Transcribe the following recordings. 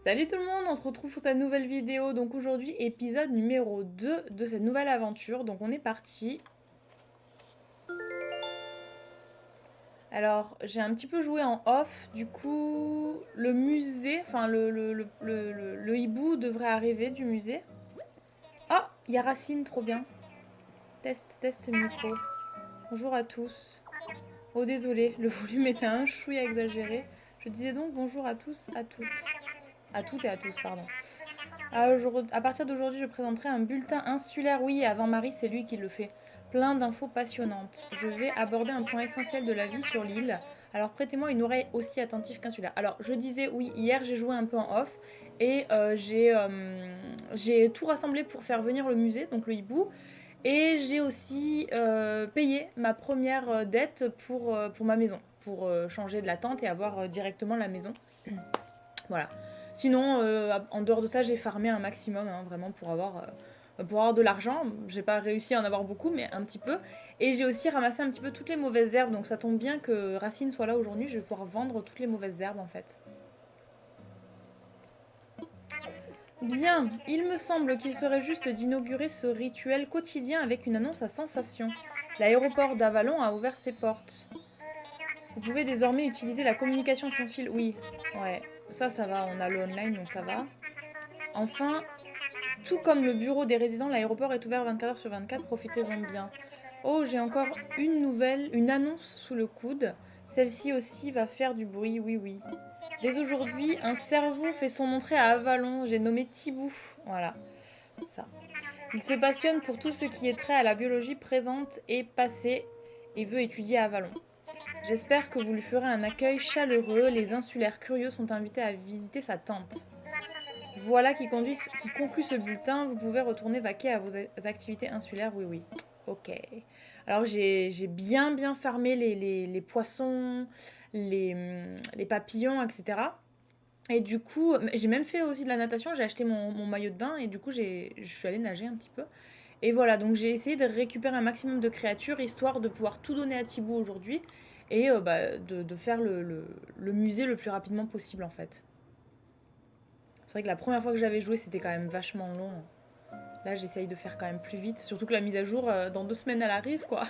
Salut tout le monde, on se retrouve pour cette nouvelle vidéo. Donc aujourd'hui, épisode numéro 2 de cette nouvelle aventure. Donc on est parti. Alors, j'ai un petit peu joué en off. Du coup, le musée, enfin le hibou devrait arriver du musée. Ah, il y a Racine, trop bien. Test micro. Bonjour à tous. Oh désolé, le volume était un chouïa exagéré. Je disais donc bonjour à tous, à toutes. À toutes et à tous, pardon. À partir d'aujourd'hui, je présenterai un bulletin insulaire. Oui, avant Marie, c'est lui qui le fait. Plein d'infos passionnantes. Je vais aborder un point essentiel de la vie sur l'île. Alors prêtez-moi une oreille aussi attentive qu'insulaire. Alors je disais, oui, hier j'ai joué un peu en off et j'ai tout rassemblé pour faire venir le musée, donc le hibou. Et j'ai aussi payé ma première dette pour ma maison, pour changer de la tente et avoir directement la maison. Voilà. Sinon, en dehors de ça, j'ai farmé un maximum, hein, vraiment, pour avoir de l'argent. J'ai pas réussi à en avoir beaucoup, mais un petit peu. Et j'ai aussi ramassé un petit peu toutes les mauvaises herbes, donc ça tombe bien que Racine soit là aujourd'hui. Je vais pouvoir vendre toutes les mauvaises herbes, en fait. Bien, il me semble qu'il serait juste d'inaugurer ce rituel quotidien avec une annonce à sensation. L'aéroport d'Avalon a ouvert ses portes. Vous pouvez désormais utiliser la communication sans fil. Oui, ouais, ça va, on a le online, donc ça va. Enfin, tout comme le bureau des résidents, l'aéroport est ouvert 24 heures sur 24, profitez-en bien. Oh, j'ai encore une nouvelle, une annonce sous le coude. Celle-ci aussi va faire du bruit, oui oui. Dès aujourd'hui, un cerveau fait son entrée à Avalon, j'ai nommé Thibou. Voilà, ça. Il se passionne pour tout ce qui est trait à la biologie présente et passée et veut étudier à Avalon. J'espère que vous lui ferez un accueil chaleureux, les insulaires curieux sont invités à visiter sa tente. Voilà qui conclut ce bulletin. Vous pouvez retourner vaquer à vos activités insulaires. Oui, oui. Ok. Alors j'ai bien farmé les poissons, les papillons, etc. Et du coup, j'ai même fait aussi de la natation. J'ai acheté mon maillot de bain et du coup, je suis allée nager un petit peu. Et voilà, donc j'ai essayé de récupérer un maximum de créatures histoire de pouvoir tout donner à Thibaut aujourd'hui et de faire le musée le plus rapidement possible en fait. C'est vrai que la première fois que j'avais joué, c'était quand même vachement long. Là, j'essaye de faire quand même plus vite. Surtout que la mise à jour, dans 2 semaines, elle arrive, quoi.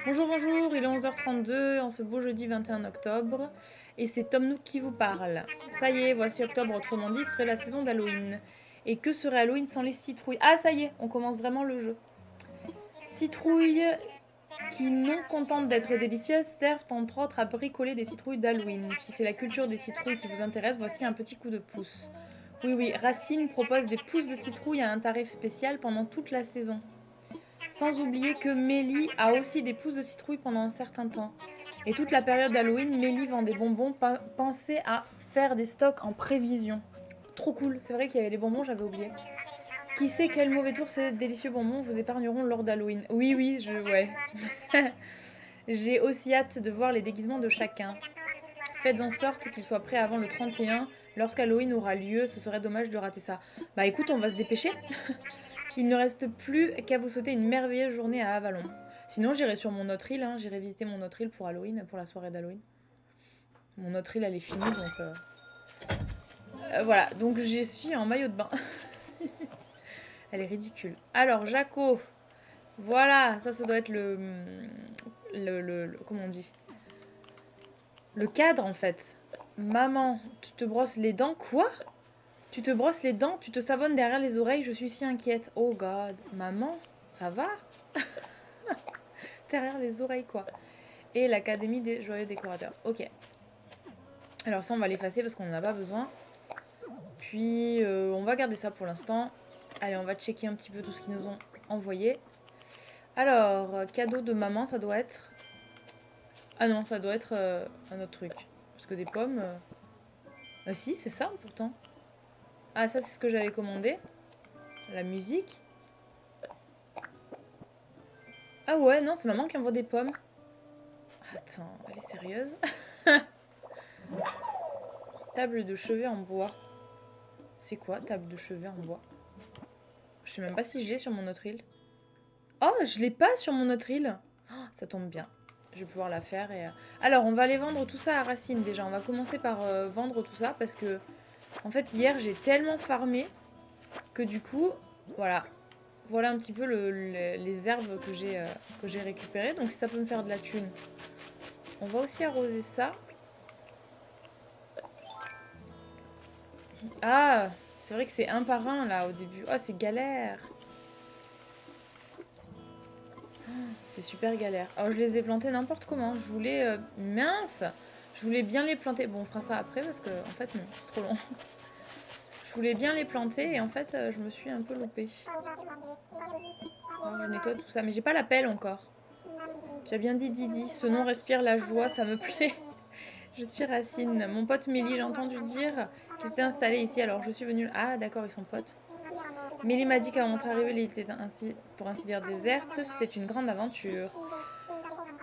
Bonjour, il est 11h32 en ce beau jeudi 21 octobre. Et c'est Tom Nook qui vous parle. Ça y est, voici octobre, autrement dit, serait la saison d'Halloween. Et que serait Halloween sans les citrouilles? Ah, ça y est, on commence vraiment le jeu. Citrouilles qui, non contentes d'être délicieuses, servent entre autres à bricoler des citrouilles d'Halloween. Si c'est la culture des citrouilles qui vous intéresse, voici un petit coup de pouce. Oui, oui, Racine propose des pousses de citrouille à un tarif spécial pendant toute la saison. Sans oublier que Mélie a aussi des pousses de citrouille pendant un certain temps. Et toute la période d'Halloween, Mélie vend des bonbons. Pensez à faire des stocks en prévision. Trop cool, c'est vrai qu'il y avait des bonbons, j'avais oublié. Qui sait quel mauvais tour ces délicieux bonbons vous épargneront lors d'Halloween? Oui, oui, ouais. J'ai aussi hâte de voir les déguisements de chacun. Faites en sorte qu'ils soient prêts avant le 31. Lorsqu'Halloween aura lieu, ce serait dommage de rater ça. Bah écoute, on va se dépêcher. Il ne reste plus qu'à vous souhaiter une merveilleuse journée à Avalon. Sinon, j'irai sur mon autre île, hein. J'irai visiter mon autre île pour Halloween, pour la soirée d'Halloween. Mon autre île, elle est finie, donc... voilà, donc j'y suis en maillot de bain. Elle est ridicule. Alors, Jaco. Voilà, ça doit être comment on dit? Le cadre, en fait. Maman, tu te brosses les dents? Quoi? Tu te brosses les dents, tu te savonnes derrière les oreilles, je suis si inquiète. Oh god, maman, ça va? Derrière les oreilles, quoi. Et l'Académie des joyeux décorateurs. Ok. Alors ça, on va l'effacer parce qu'on n'en a pas besoin. Puis, on va garder ça pour l'instant. Allez, on va checker un petit peu tout ce qu'ils nous ont envoyé. Alors, cadeau de maman, ça doit être... Ah non, ça doit être un autre truc. Parce que des pommes... Ah si, c'est ça, pourtant. Ah, ça, c'est ce que j'avais commandé. La musique. Ah ouais, non, c'est maman qui envoie des pommes. Attends, elle est sérieuse? Table de chevet en bois. C'est quoi, table de chevet en bois? Je sais même pas si j'ai sur mon autre île. Oh, je l'ai pas sur mon autre île. Oh, ça tombe bien. Je vais pouvoir la faire. Alors, on va aller vendre tout ça à Racine déjà. On va commencer par vendre tout ça parce que En fait, hier, j'ai tellement farmé que du coup, voilà. Voilà un petit peu les herbes que j'ai récupérées. Donc si ça peut me faire de la thune. On va aussi arroser ça. Ah, c'est vrai que c'est un par un là au début. Oh, c'est galère. C'est super galère. Alors je les ai plantés n'importe comment. Je voulais... mince. Je voulais bien les planter. Bon, on fera ça après parce que en fait non, c'est trop long. Je voulais bien les planter et en fait je me suis un peu loupée. Alors, je nettoie tout ça. Mais j'ai pas la pelle encore. Tu as bien dit Didi. Ce nom respire la joie, ça me plaît. Je suis Racine. Mon pote Mélie, j'ai entendu dire qu'il s'était installé ici, alors je suis venue... Ah, d'accord, ils sont potes. Mélie m'a dit qu'à notre arrivée, l'île était ainsi, pour ainsi dire déserte. C'est une grande aventure.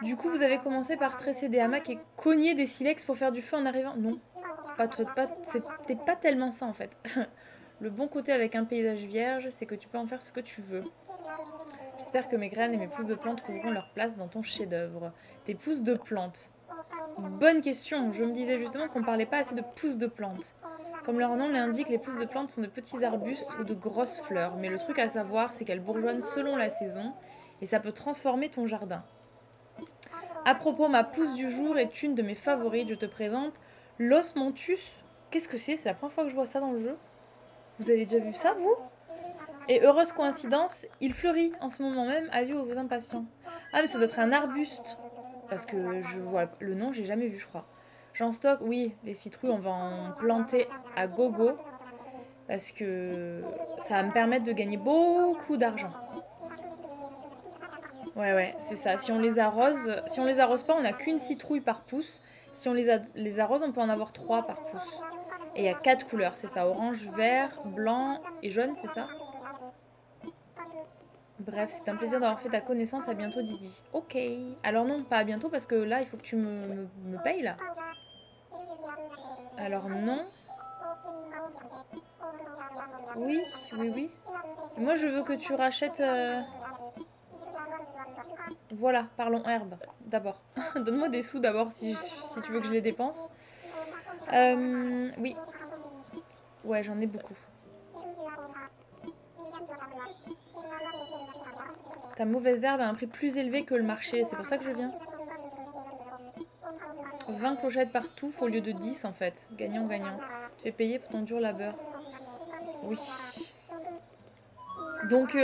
Du coup, vous avez commencé par tresser des hamacs et cogner des silex pour faire du feu en arrivant? Non, c'était pas tellement ça en fait. Le bon côté avec un paysage vierge, c'est que tu peux en faire ce que tu veux. J'espère que mes graines et mes pousses de plantes trouveront leur place dans ton chef-d'œuvre. Tes pousses de plantes. Bonne question. Je me disais justement qu'on parlait pas assez de pousses de plantes. Comme leur nom l'indique, les pousses de plantes sont de petits arbustes ou de grosses fleurs. Mais le truc à savoir, c'est qu'elles bourgeonnent selon la saison et ça peut transformer ton jardin. À propos, ma pousse du jour est une de mes favorites. Je te présente l'osmanthus. Qu'est-ce que c'est? C'est la première fois que je vois ça dans le jeu. Vous avez déjà vu ça, vous? Et heureuse coïncidence, il fleurit en ce moment même, avis aux impatients. Ah, mais ça doit être un arbuste. Parce que je vois le nom, j'ai jamais vu, je crois. J'en stocke, oui, les citrouilles, on va en planter à gogo. Parce que ça va me permettre de gagner beaucoup d'argent. Ouais, c'est ça. Si on les arrose pas, on n'a qu'une citrouille par pouce. Si on les arrose, on peut en avoir 3 par pouce. Et il y a 4 couleurs, c'est ça. Orange, vert, blanc et jaune, c'est ça? Bref, c'est un plaisir d'avoir fait ta connaissance. À bientôt, Didi. Ok. Alors non, pas à bientôt parce que là, il faut que tu me payes là. Alors non. Oui. Moi, je veux que tu rachètes... Voilà, parlons herbe, d'abord. Donne-moi des sous d'abord si tu veux que je les dépense. Oui. Ouais, j'en ai beaucoup. Ta mauvaise herbe a un prix plus élevé que le marché, c'est pour ça que je viens. 20 clochettes par touffe au lieu de 10 en fait. Gagnant. Tu es payé pour ton dur labeur. Oui. Donc,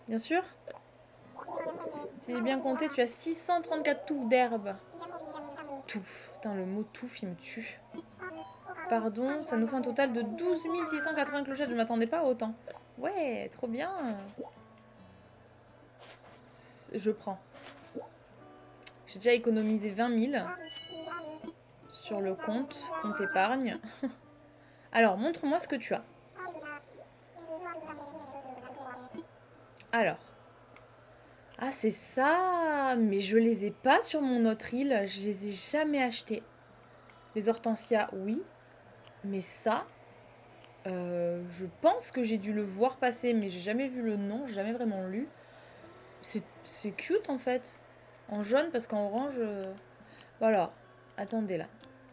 bien sûr, si j'ai bien compté, tu as 634 touffes d'herbe. Touffe. Putain, le mot touffe, il me tue. Pardon, ça nous fait un total de 12 680 clochettes. Je ne m'attendais pas à autant. Ouais, trop bien. Je prends. J'ai déjà économisé 20 000 sur le compte épargne. Alors, montre-moi ce que tu as. Alors. Ah, c'est ça. Mais je les ai pas sur mon autre île. Je les ai jamais achetés. Les hortensias, oui. Mais ça, je pense que j'ai dû le voir passer, mais j'ai jamais vu le nom, j'ai jamais vraiment lu. C'est cute en fait. En jaune parce qu'en orange... Voilà. Attendez là.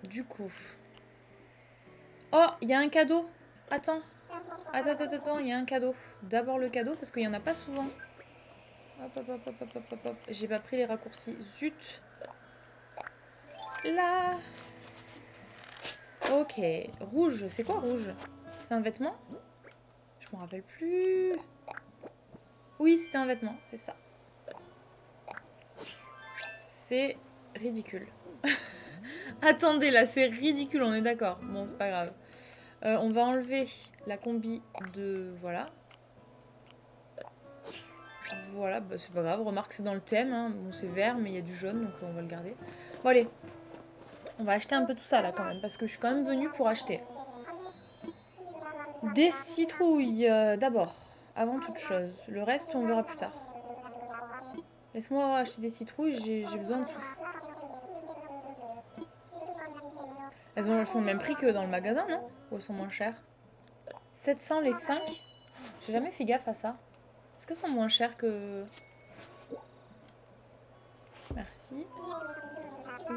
Du coup... Oh, il y a un cadeau. Attends, il y a un cadeau. D'abord le cadeau parce qu'il y en a pas souvent. Hop. J'ai pas pris les raccourcis. Zut. Là. Ok. Rouge, c'est quoi rouge? C'est un vêtement? Je m'en rappelle plus. Oui, c'était un vêtement, c'est ça. C'est ridicule. Attendez, là, c'est ridicule, on est d'accord. Bon, c'est pas grave. On va enlever la combi de... Voilà. Voilà, bah, c'est pas grave. Remarque, c'est dans le thème. Hein. Bon, c'est vert, mais il y a du jaune, donc on va le garder. Bon, allez. On va acheter un peu tout ça, là, quand même. Parce que je suis quand même venue pour acheter. Des citrouilles, d'abord. Avant toute chose. Le reste, on verra plus tard. Laisse-moi acheter des citrouilles, j'ai besoin de sous. Elles font le même prix que dans le magasin, non? Ou elles sont moins chères? 700 les 5. J'ai jamais fait gaffe à ça. Est-ce qu'elles sont moins chères que... Merci.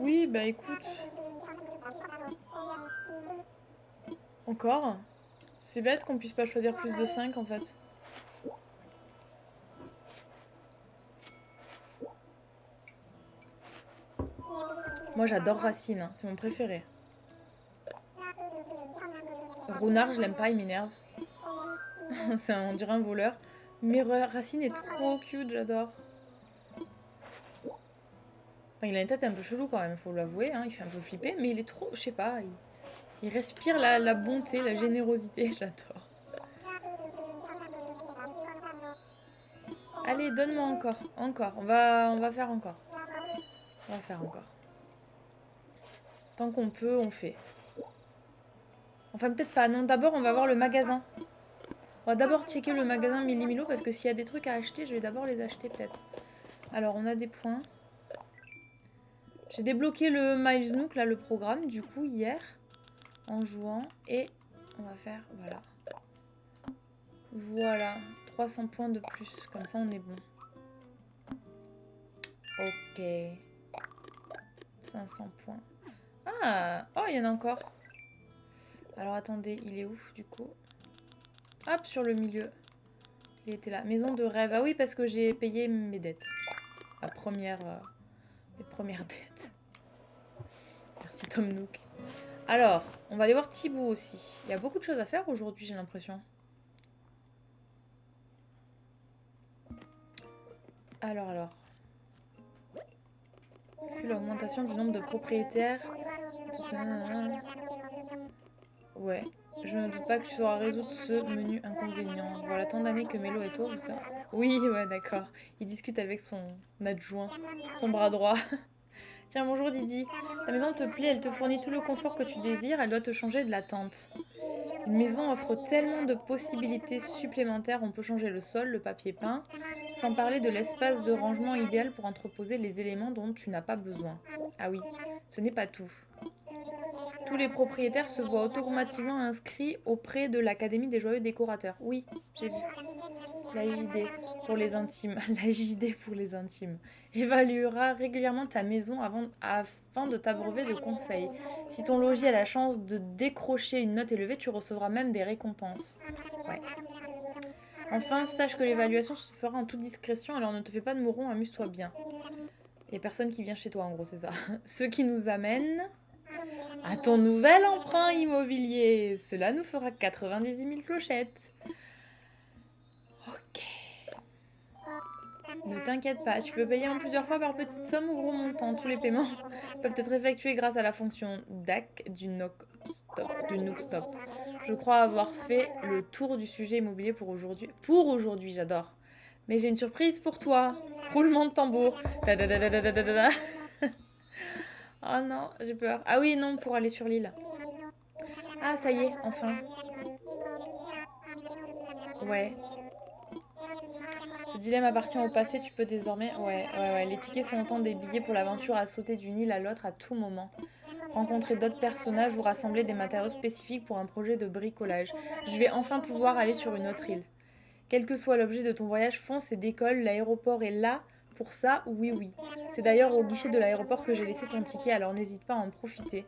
Oui, bah écoute. Encore. C'est bête qu'on puisse pas choisir plus de 5 en fait. Moi j'adore Racine, hein, c'est mon préféré. Runard, je l'aime pas, il m'énerve. On dirait un voleur. Mais Racine est trop cute, j'adore. Enfin, il a une tête un peu chelou quand même, faut l'avouer, hein, il fait un peu flipper, mais il est trop, je sais pas, il respire la bonté, la générosité, j'adore. Allez, donne-moi encore, encore, on va faire encore. On va faire encore. Tant qu'on peut, on fait. Enfin, peut-être pas, non, d'abord on va voir le magasin. On va d'abord checker le magasin Millimilo parce que s'il y a des trucs à acheter, je vais d'abord les acheter peut-être. Alors, on a des points. J'ai débloqué le Miles Nook, là, le programme, du coup, hier, en jouant. Et on va faire, voilà. Voilà, 300 points de plus, comme ça on est bon. Ok. 500 points. Ah, oh, il y en a encore. Alors attendez, il est où du coup? Hop, sur le milieu. Il était là. Maison de rêve. Ah oui, parce que j'ai payé mes dettes. La première... mes premières dettes. Merci Tom Nook. Alors, on va aller voir Thibaut aussi. Il y a beaucoup de choses à faire aujourd'hui, j'ai l'impression. Alors. L'augmentation du nombre de propriétaires. Ouais, je ne doute pas que tu sauras résoudre ce menu inconvénient. Voilà tant d'années que Mélo est autour, ça. Oui, ouais, d'accord. Il discute avec son adjoint, son bras droit. Tiens, bonjour Didi. Ta maison te plaît, elle te fournit tout le confort que tu désires, elle doit te changer de la tente. Une maison offre tellement de possibilités supplémentaires, on peut changer le sol, le papier peint, sans parler de l'espace de rangement idéal pour entreposer les éléments dont tu n'as pas besoin. Ah oui, ce n'est pas tout. Tous les propriétaires se voient automatiquement inscrits auprès de l'Académie des joyeux décorateurs. Oui, j'ai vu. La JD pour les intimes. La JD pour les intimes. Évaluera régulièrement ta maison afin de t'abreuver de conseils. Si ton logis a la chance de décrocher une note élevée, tu recevras même des récompenses. Ouais. Enfin, sache que l'évaluation se fera en toute discrétion, alors ne te fais pas de moron, amuse-toi bien. Il n'y a personne qui vient chez toi, en gros, c'est ça. Ce qui nous amène à ton nouvel emprunt immobilier. Cela nous fera 98 000 clochettes. Ok. Ne t'inquiète pas, tu peux payer en plusieurs fois par petite somme ou gros montant. Tous les paiements peuvent être effectués grâce à la fonction DAC du Nook Stop. Je crois avoir fait le tour du sujet immobilier pour aujourd'hui. Pour aujourd'hui, j'adore. Mais j'ai une surprise pour toi. Roulement de tambour. Oh non, j'ai peur. Ah oui, non, pour aller sur l'île. Ah, ça y est, enfin. Ouais. Ce dilemme appartient au passé, tu peux désormais... Ouais. Les tickets sont autant des billets pour l'aventure à sauter d'une île à l'autre à tout moment. Rencontrer d'autres personnages ou rassembler des matériaux spécifiques pour un projet de bricolage. Je vais enfin pouvoir aller sur une autre île. Quel que soit l'objet de ton voyage, fonce et décolle, l'aéroport est là pour ça, oui. C'est d'ailleurs au guichet de l'aéroport que j'ai laissé ton ticket, alors n'hésite pas à en profiter.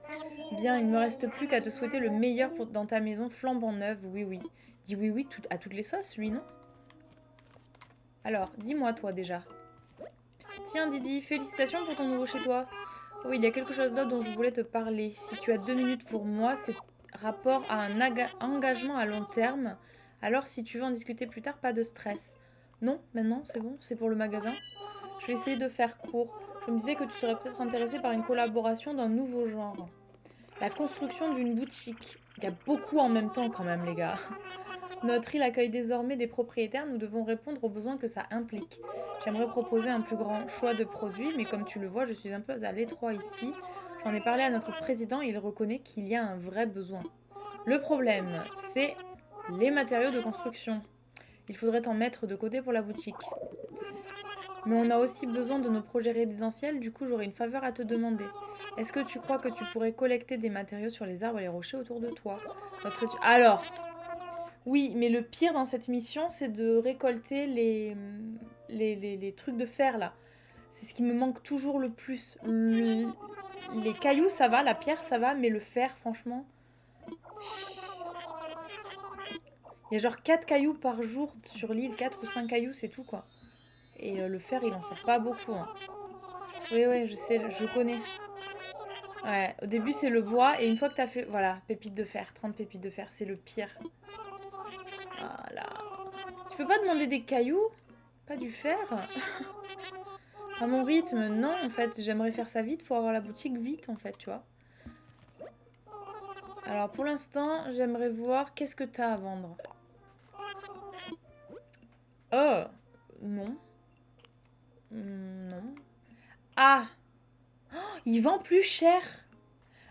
Bien, il ne me reste plus qu'à te souhaiter le meilleur dans ta maison flambant neuve, oui. Dis oui à toutes les sauces, lui, non? Alors, dis-moi toi déjà. Tiens Didi, félicitations pour ton nouveau chez toi. Oui, il y a quelque chose d'autre dont je voulais te parler. Si tu as 2 minutes pour moi, c'est rapport à un engagement à long terme. Alors si tu veux en discuter plus tard, pas de stress. Non, maintenant c'est bon, c'est pour le magasin. Je vais essayer de faire court. Je me disais que tu serais peut-être intéressé par une collaboration d'un nouveau genre. La construction d'une boutique. Il y a beaucoup en même temps quand même les gars. Notre île accueille désormais des propriétaires, nous devons répondre aux besoins que ça implique. J'aimerais proposer un plus grand choix de produits, mais comme tu le vois, je suis un peu à l'étroit ici. J'en ai parlé à notre président et il reconnaît qu'il y a un vrai besoin. Le problème, c'est les matériaux de construction. Il faudrait en mettre de côté pour la boutique. Mais on a aussi besoin de nos projets résidentiels, du coup j'aurais une faveur à te demander. Est-ce que tu crois que tu pourrais collecter des matériaux sur les arbres et les rochers autour de toi? Alors, oui, mais le pire dans cette mission, c'est de récolter les trucs de fer, là. C'est ce qui me manque toujours le plus. Les cailloux, ça va, la pierre, ça va, mais le fer, franchement... Il y a genre 4 cailloux par jour sur l'île, 4 ou 5 cailloux, c'est tout quoi. Et le fer, il en sort pas beaucoup. Hein. Oui, oui, je sais, je connais. Ouais, au début c'est le bois et une fois que t'as fait... Voilà, pépites de fer, 30 pépites de fer, c'est le pire. Voilà. Tu peux pas demander des cailloux? Pas du fer? À mon rythme, non en fait, j'aimerais faire ça vite pour avoir la boutique vite en fait, tu vois. Alors pour l'instant, j'aimerais voir qu'est-ce que t'as à vendre. Oh, non. Non. Ah, il vend plus cher.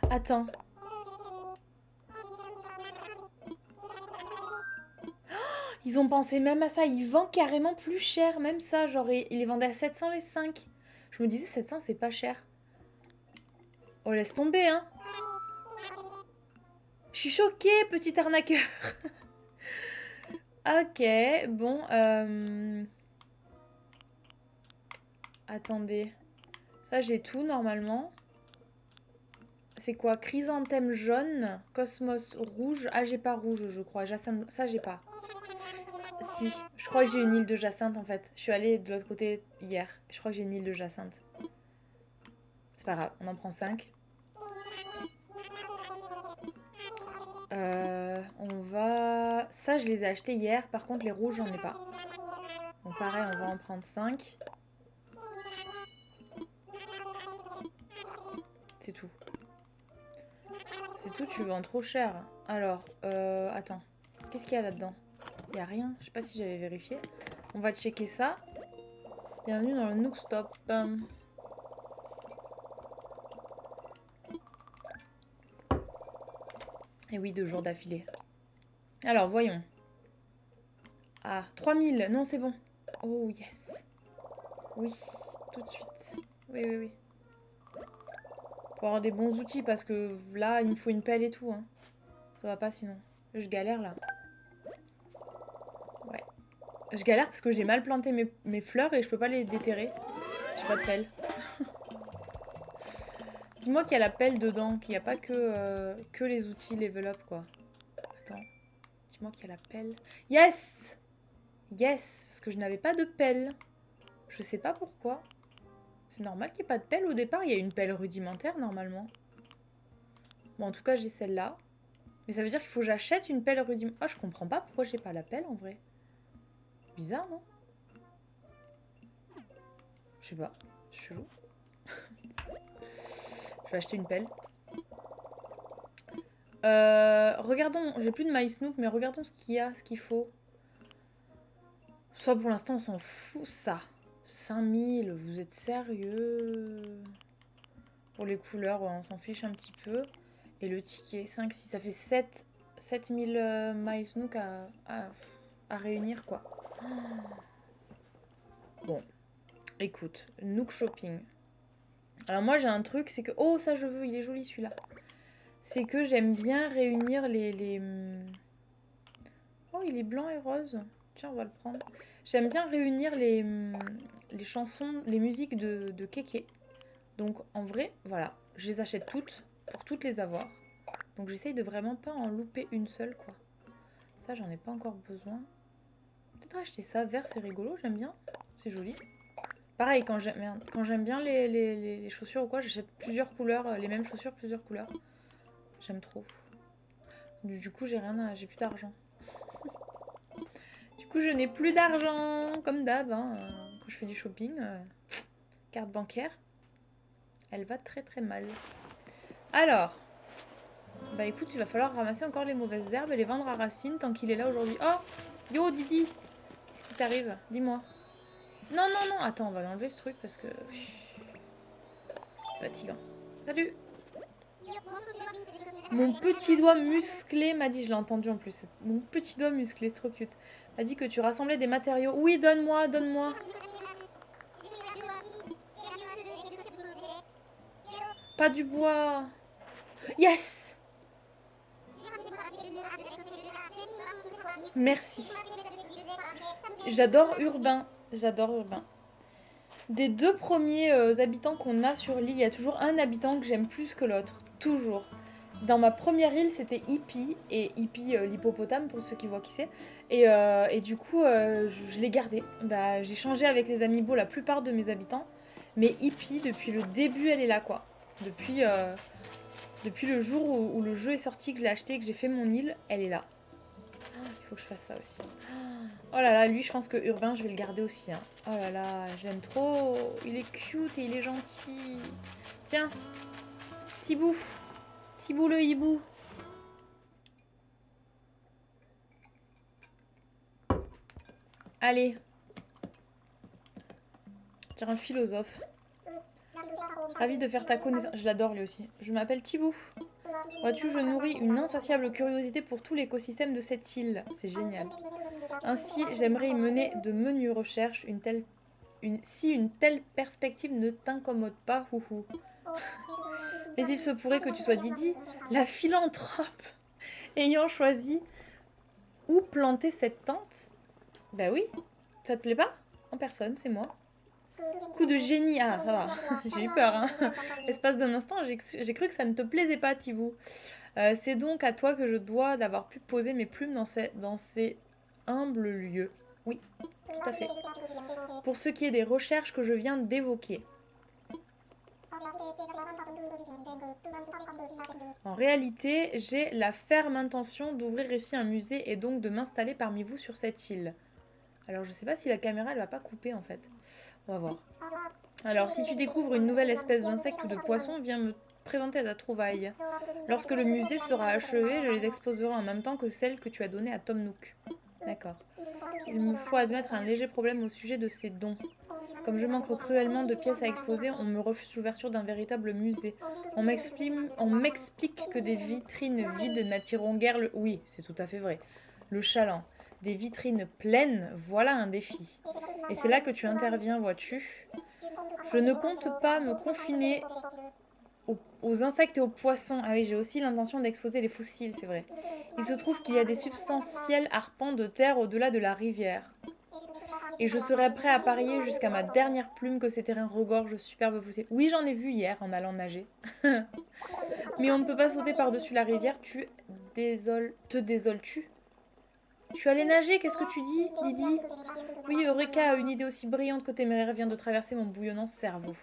Attends. Ils ont pensé même à ça. Il vend carrément plus cher. Même ça, genre, il les vendait à 700 les 5. Je me disais, 700, c'est pas cher. Oh, laisse tomber, hein. Je suis choquée, petit arnaqueur. Ok, bon. Attendez. Ça, j'ai tout, normalement. C'est quoi? Chrysanthème jaune, cosmos rouge. Ah, j'ai pas rouge, je crois. Jacinthe, ça, j'ai pas. Si, je crois que j'ai une île de jacinthe, en fait. Je suis allée de l'autre côté hier. Je crois que j'ai une île de jacinthe. C'est pas grave, on en prend 5. On va... Ça, je les ai achetés hier. Par contre, les rouges, j'en ai pas. Donc pareil, on va en prendre 5. C'est tout. C'est tout, tu vends trop cher. Alors, attends. Qu'est-ce qu'il y a là-dedans? Il y a rien. Je sais pas si j'avais vérifié. On va checker ça. Bienvenue dans le Nook Stop. Et oui, 2 jours d'affilée. Alors, voyons. Ah, 3000. Non, c'est bon. Oh, yes. Oui, tout de suite. Oui, oui, oui. Pour avoir des bons outils, parce que là, il me faut une pelle et tout. Hein. Ça va pas sinon. Je galère, là. Ouais. Je galère parce que j'ai mal planté mes fleurs et je peux pas les déterrer. J'ai pas de pelle. Dis-moi qu'il y a la pelle dedans, qu'il n'y a pas que les outils level up, quoi. Attends. Dis-moi qu'il y a la pelle. Yes! Yes! Parce que je n'avais pas de pelle. Je sais pas pourquoi. C'est normal qu'il n'y ait pas de pelle au départ. Il y a une pelle rudimentaire, normalement. Bon, en tout cas, j'ai celle-là. Mais ça veut dire qu'il faut que j'achète une pelle rudimentaire. Ah, je comprends pas pourquoi j'ai pas la pelle, en vrai. Bizarre, non? Je sais pas. C'est chelou. Je vais acheter une pelle. Regardons. J'ai plus de maïs nook, mais regardons ce qu'il y a, ce qu'il faut. Soit pour l'instant, on s'en fout, ça. 5000, vous êtes sérieux? Pour les couleurs, ouais, on s'en fiche un petit peu. Et le ticket, 5, 6, ça fait 7000 maïs nook à réunir, quoi. Bon, écoute, Nook Shopping. Alors moi, j'ai un truc, c'est que... Oh, ça, je veux, il est joli, celui-là. C'est que j'aime bien réunir les... Oh, il est blanc et rose. Tiens, on va le prendre. J'aime bien réunir les chansons, les musiques de Kéké. Donc, en vrai, voilà. Je les achète toutes, pour toutes les avoir. Donc, j'essaye de vraiment pas en louper une seule, quoi. Ça, j'en ai pas encore besoin. Peut-être acheter ça. Vert, c'est rigolo, j'aime bien. C'est joli. Pareil, quand j'aime bien les chaussures ou quoi, j'achète plusieurs couleurs, les mêmes chaussures, plusieurs couleurs. J'aime trop. Du coup, j'ai plus d'argent. Du coup, je n'ai plus d'argent, comme d'hab, hein, quand je fais du shopping. Carte bancaire, elle va très très mal. Alors, bah écoute, il va falloir ramasser encore les mauvaises herbes et les vendre à Racine tant qu'il est là aujourd'hui. Oh, yo Didi, qu'est-ce qui t'arrive? Dis-moi. Non, non, non, attends, on va l'enlever ce truc parce que... C'est fatigant. Salut. Mon petit doigt musclé m'a dit, je l'ai entendu en plus, mon petit doigt musclé, c'est trop cute. M'a dit que tu rassemblais des matériaux. Oui, donne-moi, donne-moi. Pas du bois. Yes. Merci. J'adore Urbain. J'adore Urbain. Des 2 premiers habitants qu'on a sur l'île, il y a toujours un habitant que j'aime plus que l'autre. Toujours. Dans ma première île, c'était Hippie, et Hippie, l'hippopotame, pour ceux qui voient qui c'est. Et du coup, je l'ai gardé. Bah, j'ai changé avec les amiibo la plupart de mes habitants. Mais Hippie, depuis le début, elle est là, quoi. Depuis le jour où le jeu est sorti, que je l'ai acheté, que j'ai fait mon île, elle est là. Il faut que je fasse ça aussi. Oh là là, lui, je pense que Urbain, je vais le garder aussi. Hein. Oh là là, je l'aime trop. Il est cute et il est gentil. Tiens, Thibou. Thibou le hibou. Allez. Dire un philosophe. Ravi de faire ta connaissance. Je l'adore lui aussi. Je m'appelle Thibou. Vois-tu, je nourris une insatiable curiosité pour tout l'écosystème de cette île. C'est génial. Ainsi, j'aimerais y mener de menues recherches. Si une telle perspective ne t'incommode pas, houhou. Mais il se pourrait que tu sois Didi, la philanthrope, ayant choisi où planter cette tente. Bah oui, ça te plaît pas? En personne, c'est moi. Coup de génie. Ah, ça va. J'ai eu peur, hein. L'espace d'un instant, j'ai cru que ça ne te plaisait pas, Thibou. C'est donc à toi que je dois d'avoir pu poser mes plumes dans ces humbles lieux. Oui, tout à fait. Pour ce qui est des recherches que je viens d'évoquer. En réalité, j'ai la ferme intention d'ouvrir ici un musée et donc de m'installer parmi vous sur cette île. Alors je sais pas si la caméra elle va pas couper en fait. On va voir. Alors si tu découvres une nouvelle espèce d'insecte ou de poisson, viens me présenter à ta trouvaille. Lorsque le musée sera achevé, je les exposerai en même temps que celles que tu as données à Tom Nook. D'accord. Il me faut admettre un léger problème au sujet de ces dons. Comme je manque cruellement de pièces à exposer, on me refuse l'ouverture d'un véritable musée. On m'explique que des vitrines vides n'attireront guère le... Oui, c'est tout à fait vrai. Le chaland. Des vitrines pleines, voilà un défi. Et c'est là que tu interviens, vois-tu. Je ne compte pas me confiner aux insectes et aux poissons. Ah oui, j'ai aussi l'intention d'exposer les fossiles, c'est vrai. Il se trouve qu'il y a des substantiels arpents de terre au-delà de la rivière. Et je serais prêt à parier jusqu'à ma dernière plume que ces terrains regorgent de superbes fossiles. Oui, j'en ai vu hier en allant nager. Mais on ne peut pas sauter par-dessus la rivière, te désoles-tu? Je suis allée nager, qu'est-ce que tu dis, Didi? Oui, Eureka a une idée aussi brillante que téméraire vient de traverser mon bouillonnant cerveau.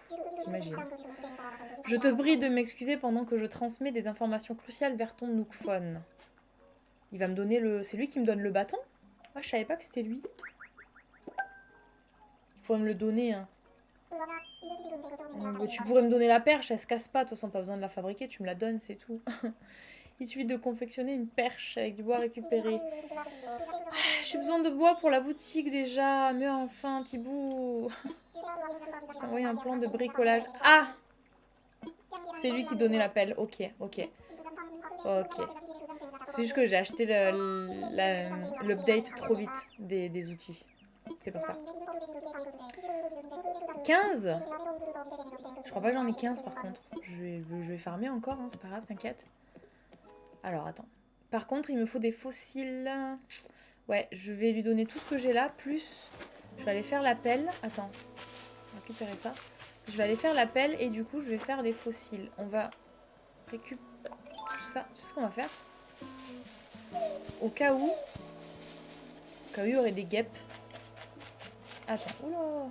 J'imagine. Je te prie de m'excuser pendant que je transmets des informations cruciales vers ton Nookphone. Il va me donner le... C'est lui qui me donne le bâton? Ah, je savais pas que c'était lui. Il pourrait me le donner, hein. Tu pourrais me donner la perche, elle se casse pas, de toute façon pas besoin de la fabriquer, tu me la donnes, c'est tout. Il suffit de confectionner une perche avec du bois récupéré. J'ai besoin de bois pour la boutique déjà, mais enfin, Thibou. Je t'ai envoyé un plan de bricolage. Ah! C'est lui qui donnait l'appel, ok. C'est juste que j'ai acheté l'update trop vite des outils. C'est pour ça. 15. Je crois pas que j'en ai 15 par contre. Je vais farmer encore, hein, c'est pas grave, t'inquiète. Alors attends. Par contre, il me faut des fossiles. Ouais, je vais lui donner tout ce que j'ai là, plus je vais aller faire l'appel. Attends, on va récupérer ça. Je vais aller faire l'appel et du coup, je vais faire des fossiles. On va récupérer tout ça. Tu sais ce qu'on va faire? Au cas où il y aurait des guêpes. Attends, oula.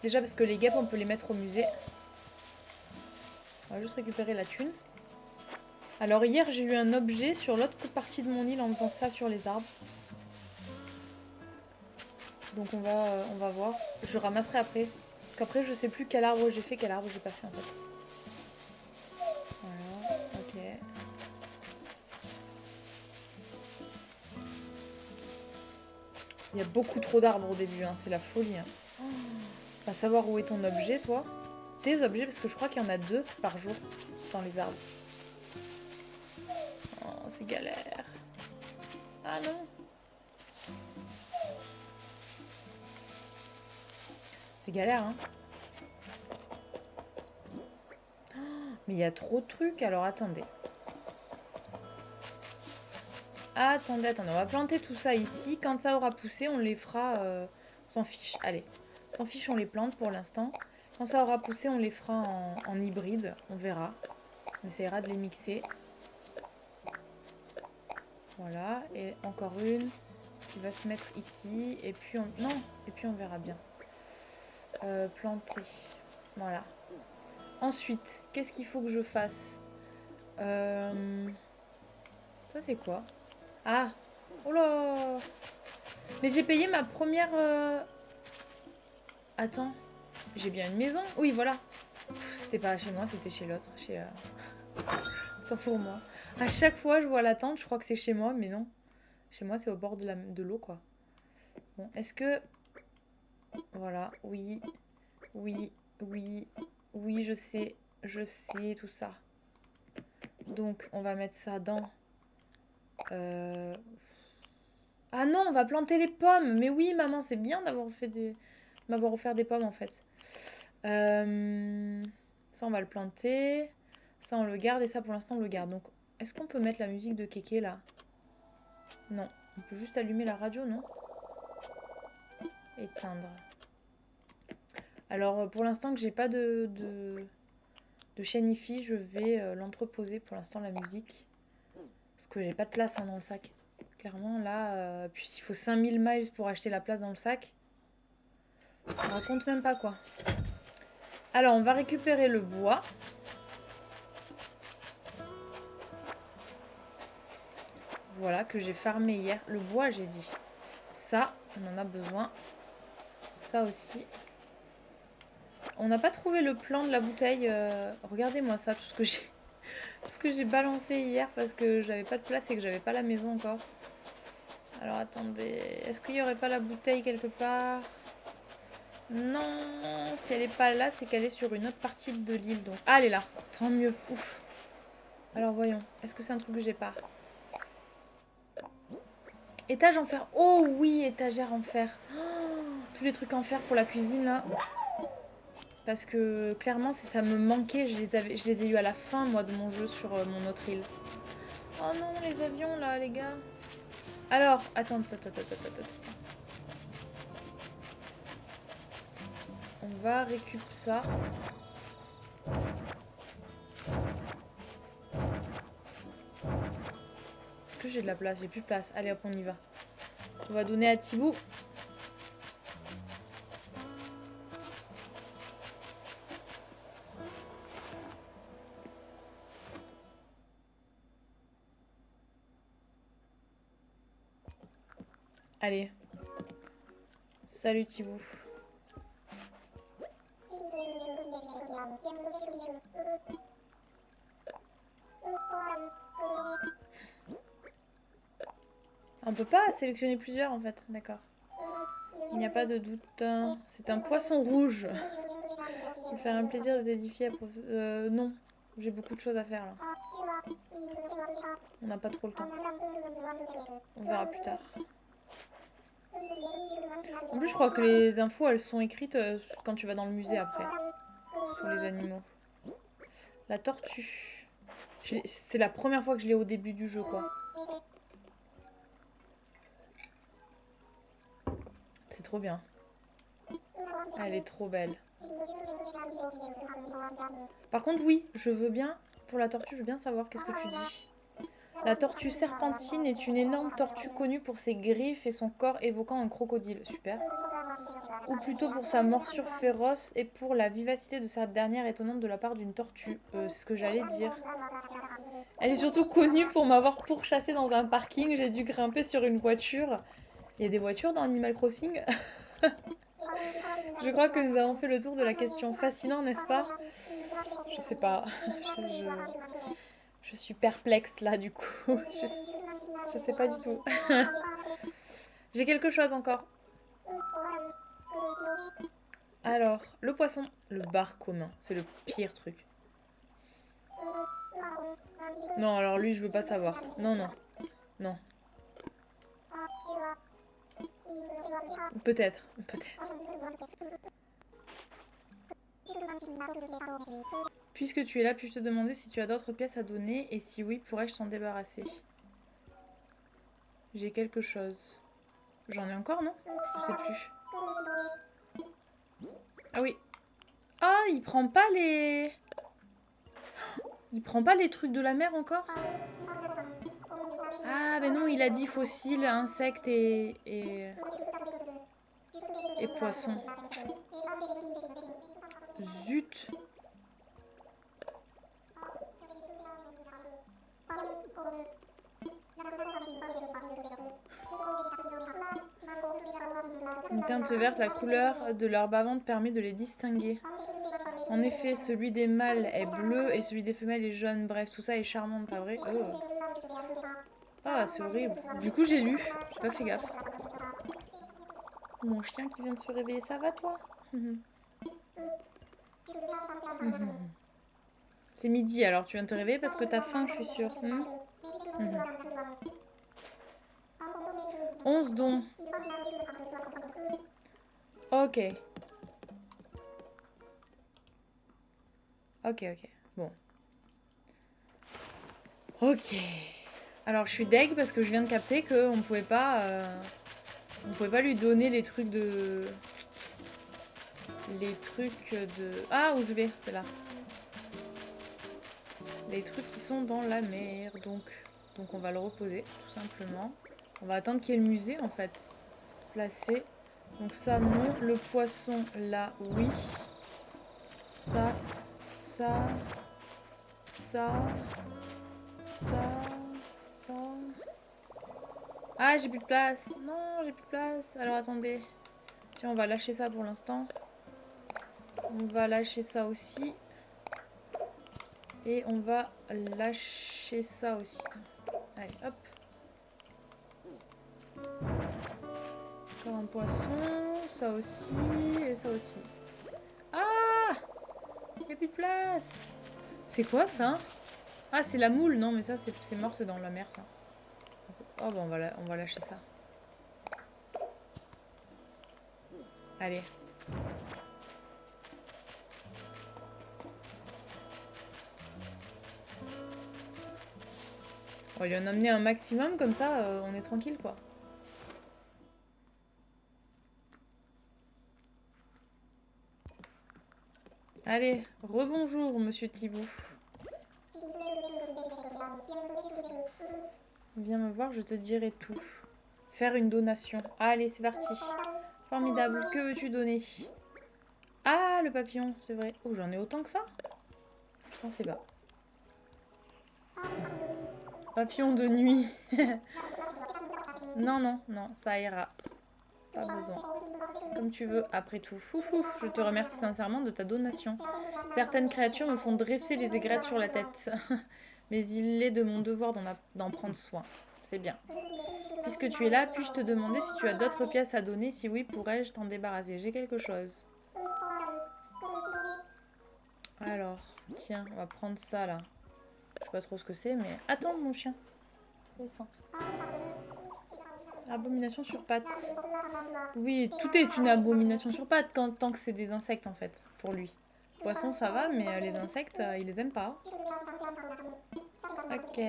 Déjà parce que les guêpes, on peut les mettre au musée. On va juste récupérer la thune. Alors hier, j'ai eu un objet sur l'autre partie de mon île en faisant ça sur les arbres. Donc on va voir. Je ramasserai après. Parce qu'après, je sais plus quel arbre j'ai fait, quel arbre j'ai pas fait en fait. Voilà, ok. Il y a beaucoup trop d'arbres au début, hein, c'est la folie. Hein. Va savoir où est ton objet, toi. Tes objets, parce que je crois qu'il y en a 2 par jour dans les arbres. Oh, c'est galère. Ah non. C'est galère, hein. Mais il y a trop de trucs, alors attendez. Attendez, on va planter tout ça ici. Quand ça aura poussé, on les fera... On s'en fiche, allez. On s'en fiche, on les plante pour l'instant. Quand ça aura poussé, on les fera en hybride. On verra. On essaiera de les mixer. Voilà, et encore une qui va se mettre ici. Et puis on... Non, et puis on verra bien. Planter. Voilà. Ensuite, qu'est-ce qu'il faut que je fasse? Ça c'est quoi? Ah! Oh là! Mais j'ai payé ma première... Attends. J'ai bien une maison? Oui, voilà. C'était pas chez moi, c'était chez l'autre. Chez... Autant pour moi. À chaque fois, je vois la tente, je crois que c'est chez moi, mais non. Chez moi, c'est au bord de l'eau, quoi. Bon, est-ce que... Voilà, oui. Oui, oui, oui, je sais, tout ça. Donc, on va mettre ça dans... Ah non, on va planter les pommes. Mais oui, maman, c'est bien d'avoir fait m'avoir offert des pommes, en fait. Ça, on va le planter. Ça, on le garde. Et ça, pour l'instant, on le garde. Donc, est-ce qu'on peut mettre la musique de Kéké, là? Non. On peut juste allumer la radio, non? Éteindre. Alors, pour l'instant que j'ai pas de chaîne hi-fi, je vais l'entreposer pour l'instant, la musique. Parce que j'ai pas de place, hein, dans le sac. Clairement, là, puis il faut 5000 miles pour acheter la place dans le sac. On raconte même pas, quoi. Alors, on va récupérer le bois. Voilà, que j'ai farmé hier. Le bois, j'ai dit. Ça, on en a besoin. Ça aussi. On n'a pas trouvé le plan de la bouteille. Regardez-moi ça, tout ce que j'ai balancé hier parce que j'avais pas de place et que j'avais pas la maison encore. Alors attendez, est-ce qu'il y aurait pas la bouteille quelque part? Non, si elle est pas là, c'est qu'elle est sur une autre partie de l'île. Donc, ah, elle est là. Tant mieux. Ouf. Alors voyons, est-ce que c'est un truc que j'ai pas? Étage en fer. Oh oui, étagère en fer. Oh, tous les trucs en fer pour la cuisine là. Parce que clairement, si ça me manquait, je les ai eu à la fin, moi, de mon jeu sur mon autre île. Oh non, les avions là, les gars. Alors, attends. On va récupérer ça. Est-ce que j'ai de la place? J'ai plus de place. Allez hop, on y va. On va donner à Thibaut. Allez. Salut Thibaut. On peut pas sélectionner plusieurs en fait, d'accord. Il n'y a pas de doute. C'est un poisson rouge. Ça me fait un plaisir de t'édifier. Non, j'ai beaucoup de choses à faire là. On n'a pas trop le temps. On verra plus tard. En plus, je crois que les infos, elles sont écrites quand tu vas dans le musée après. Sur les animaux. La tortue. C'est la première fois que je l'ai au début du jeu, quoi. C'est trop bien. Elle est trop belle. Par contre, oui, je veux bien, pour la tortue, je veux bien savoir qu'est-ce que tu dis. La tortue serpentine est une énorme tortue connue pour ses griffes et son corps évoquant un crocodile. Super. Ou plutôt pour sa morsure féroce et pour la vivacité de cette dernière étonnante de la part d'une tortue. C'est ce que j'allais dire. Elle est surtout connue pour m'avoir pourchassé dans un parking. J'ai dû grimper sur une voiture. Il y a des voitures dans Animal Crossing? Je crois que nous avons fait le tour de la question fascinante, n'est-ce pas? Je sais pas. Je suis perplexe là du coup. Je sais pas du tout. J'ai quelque chose encore. Alors, le poisson, le bar commun, c'est le pire truc. Non, alors lui, je veux pas savoir. Non. Peut-être. Puisque tu es là, puis-je te demander si tu as d'autres pièces à donner et si oui, pourrais-je t'en débarrasser? J'ai quelque chose. J'en ai encore, non? Je sais plus. Ah oui. Ah, il prend pas les... Il prend pas les trucs de la mer encore? Ah, mais non, il a dit fossiles, insectes et poissons. Zut. Une teinte verte, la couleur de leur bas-ventre permet de les distinguer. En effet, celui des mâles est bleu et celui des femelles est jaune. Bref, tout ça est charmant, pas vrai? Oh. Ah, c'est horrible. Du coup, j'ai lu. J'ai pas fait gaffe. Mon chien qui vient de se réveiller, ça va toi? C'est midi alors, tu viens de te réveiller parce que t'as faim, je suis sûre. 11 dons. Ok. Ok. Bon. Ok. Alors, je suis deg parce que je viens de capter qu'on pouvait pas... on pouvait pas lui donner les trucs de... Ah, où je vais? C'est là. Les trucs qui sont dans la mer, donc on va le reposer, tout simplement. On va attendre qu'il y ait le musée, en fait. Placer. Donc ça, non. Le poisson, là, oui. Ça. Ah, j'ai plus de place. Non, j'ai plus de place. Alors, attendez. Tiens, on va lâcher ça pour l'instant. On va lâcher ça aussi. Et on va lâcher ça aussi. Allez, hop. Encore un poisson. Ça aussi. Et ça aussi. Ah! Il n'y a plus de place. C'est quoi ça? Ah, c'est la moule. Non, mais ça, c'est mort, c'est dans la mer, ça. Oh, bah, on va lâcher ça. Allez. On va lui en amener un maximum, comme ça, on est tranquille, quoi. Allez, rebonjour, monsieur Thibaut. Viens me voir, je te dirai tout. Faire une donation. Allez, c'est parti. Formidable. Que veux-tu donner? Ah, le papillon, c'est vrai. Oh, j'en ai autant que ça? Je pensais pas. Papillon de nuit. Non, ça ira. Pas besoin. Comme tu veux, après tout. Je te remercie sincèrement de ta donation. Certaines créatures me font dresser les aigrettes sur la tête. Mais il est de mon devoir d'en prendre soin. C'est bien. Puisque tu es là, puis-je te demander si tu as d'autres pièces à donner? Si oui, pourrais-je t'en débarrasser? J'ai quelque chose. Alors, tiens, on va prendre ça là. Je sais pas trop ce que c'est, mais... Attends, mon chien. Descends. Abomination sur pattes. Oui, tout est une abomination sur pattes tant que c'est des insectes en fait, pour lui. Poisson, ça va, mais les insectes, il les aime pas. Ok.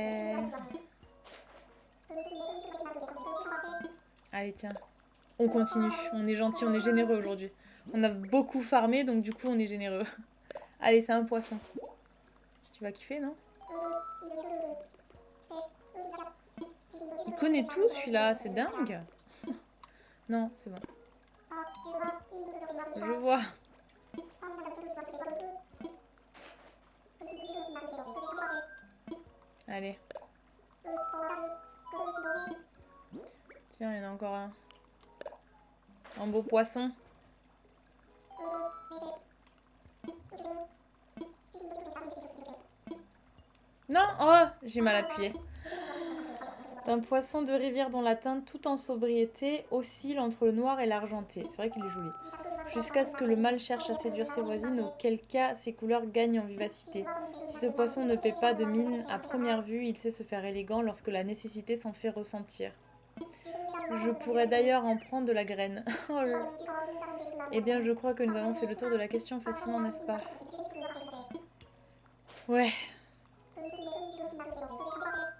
Allez, tiens. On continue. On est gentil, on est généreux aujourd'hui. On a beaucoup farmé, donc du coup, on est généreux. Allez, c'est un poisson. Tu vas kiffer, non? Il connaît tout, celui-là. C'est dingue. Non, c'est bon. Je vois. Allez. Tiens, il y en a encore un. Un beau poisson. Non, oh, j'ai mal appuyé. Un poisson de rivière dont la teinte, tout en sobriété, oscille entre le noir et l'argenté. C'est vrai qu'il est joli. Jusqu'à ce que le mâle cherche à séduire ses voisines, auquel cas ses couleurs gagnent en vivacité. Si ce poisson ne paie pas de mine à première vue, il sait se faire élégant lorsque la nécessité s'en fait ressentir. Je pourrais d'ailleurs en prendre de la graine. Oh là. Eh bien, je crois que nous avons fait le tour de la question fascinante, n'est-ce pas? Ouais.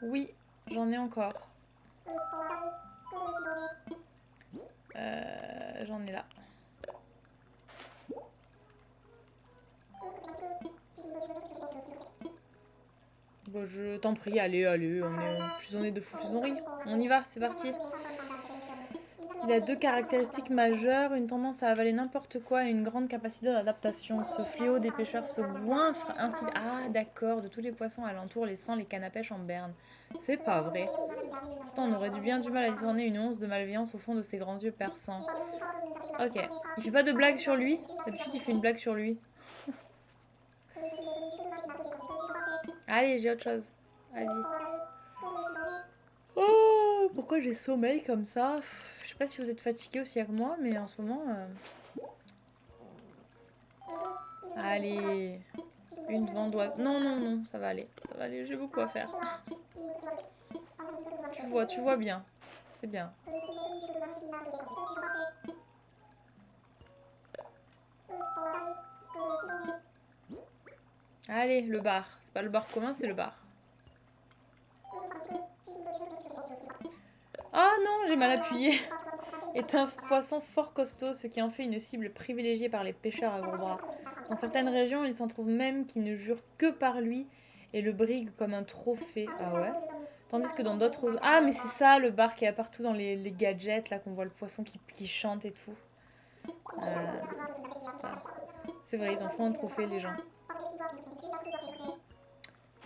Oui, j'en ai encore. J'en ai là. Bah, je t'en prie, allez, plus on est de fous, plus on rit. On y va, c'est parti. Il a deux caractéristiques majeures, une tendance à avaler n'importe quoi et une grande capacité d'adaptation. Ce fléau des pêcheurs se goinfre ainsi... Ah, d'accord, de tous les poissons alentour, les sangs, les cannes à pêche en berne. C'est pas vrai. Pourtant, on aurait bien du mal à discerner une once de malveillance au fond de ses grands yeux perçants. Ok. Il fait pas de blague sur lui? D'habitude, il fait une blague sur lui. Allez, j'ai autre chose. Vas-y. Oh, pourquoi j'ai sommeil comme ça? Je sais pas si vous êtes fatigué aussi avec moi, mais en ce moment... Allez. Une vendoise. Non, non, non, ça va aller. Ça va aller, j'ai beaucoup à faire. Tu vois bien. C'est bien. Allez, le bar. C'est pas le bar commun, c'est le bar. Ah non, j'ai mal appuyé. Est un poisson fort costaud, ce qui en fait une cible privilégiée par les pêcheurs à gros bras. Dans certaines régions, il s'en trouve même qui ne jurent que par lui et le briguent comme un trophée. Ah ouais? Tandis que dans d'autres... Ah, mais c'est ça, le bar qui est partout dans les gadgets, là, qu'on voit le poisson qui chante et tout. Ça. C'est vrai, ils en font un trophée, les gens.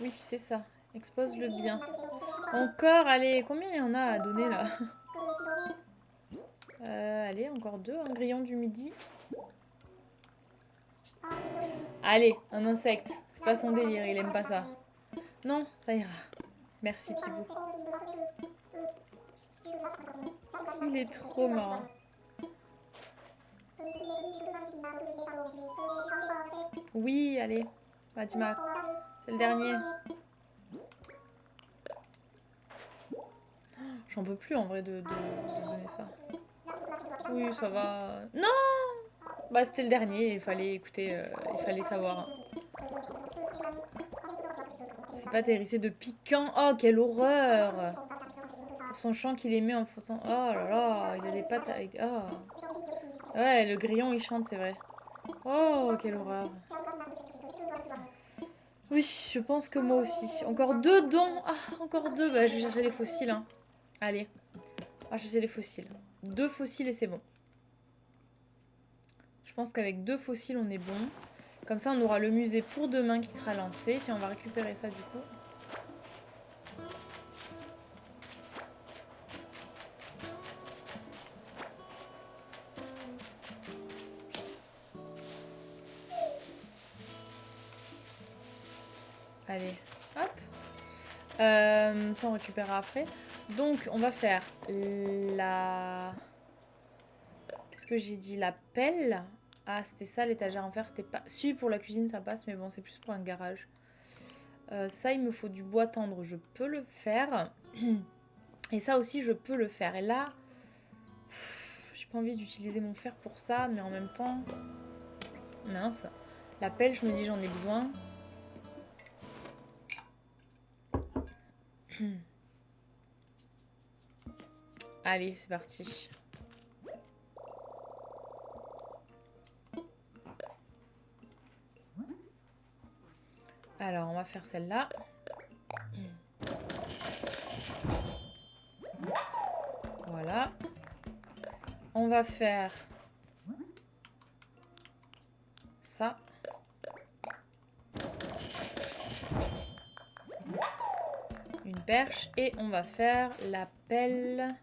Oui, c'est ça. Expose-le bien. Encore, allez, combien il y en a à donner, là? Allez, encore deux, un grillon du midi. Allez, un insecte. C'est pas son délire, il aime pas ça. Non, ça ira. Merci Thibaut. Il est trop marrant. Oui, allez. Fatima, c'est le dernier. J'en peux plus en vrai de donner ça. Oui, ça va. Non! Bah c'était le dernier, il fallait écouter, il fallait savoir. C'est pas terrible, de piquant. Oh, quelle horreur! Pour son chant qu'il aimait en faisant... Oh là là, il a des pattes avec... Oh. Ouais, le grillon il chante, c'est vrai. Oh, quelle horreur. Oui, je pense que moi aussi. Encore deux dons. Ah, encore deux. Bah, je vais chercher les fossiles. Hein. Allez, on va chercher les fossiles. Deux fossiles et c'est bon. Je pense qu'avec deux fossiles, on est bon. Comme ça, on aura le musée pour demain qui sera lancé. Tiens, on va récupérer ça du coup. Allez, hop. Ça, on récupérera après. Donc, on va faire la... Qu'est-ce que j'ai dit? La pelle. Ah, c'était ça, l'étagère en fer. C'était pas... Si, pour la cuisine, ça passe, mais bon, c'est plus pour un garage. Ça, il me faut du bois tendre. Je peux le faire. Et ça aussi, je peux le faire. Et là, j'ai pas envie d'utiliser mon fer pour ça, mais en même temps... Mince. La pelle, je me dis, j'en ai besoin. Allez, c'est parti. Alors, on va faire celle-là. Voilà. On va faire ça. Une perche. Et on va faire la pelle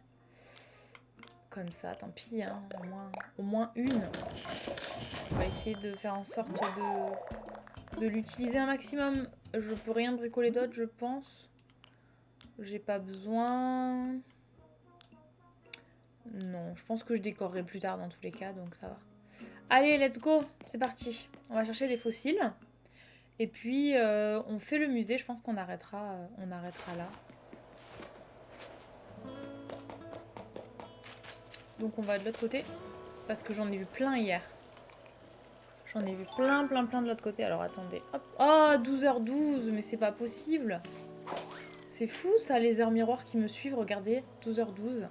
comme ça. Tant pis, hein. Au moins une. On va essayer de faire en sorte de l'utiliser un maximum. Je peux rien bricoler d'autre, je pense. J'ai pas besoin. Non, je pense que je décorerai plus tard dans tous les cas, donc ça va. Allez, let's go, c'est parti. On va chercher les fossiles. Et puis, on fait le musée. Je pense qu'on arrêtera, là. Donc, on va de l'autre côté. Parce que j'en ai vu plein hier. J'en ai vu plein de l'autre côté. Alors, attendez. Hop. Oh, 12h12, mais c'est pas possible. C'est fou, ça, les heures miroirs qui me suivent. Regardez, 12h12.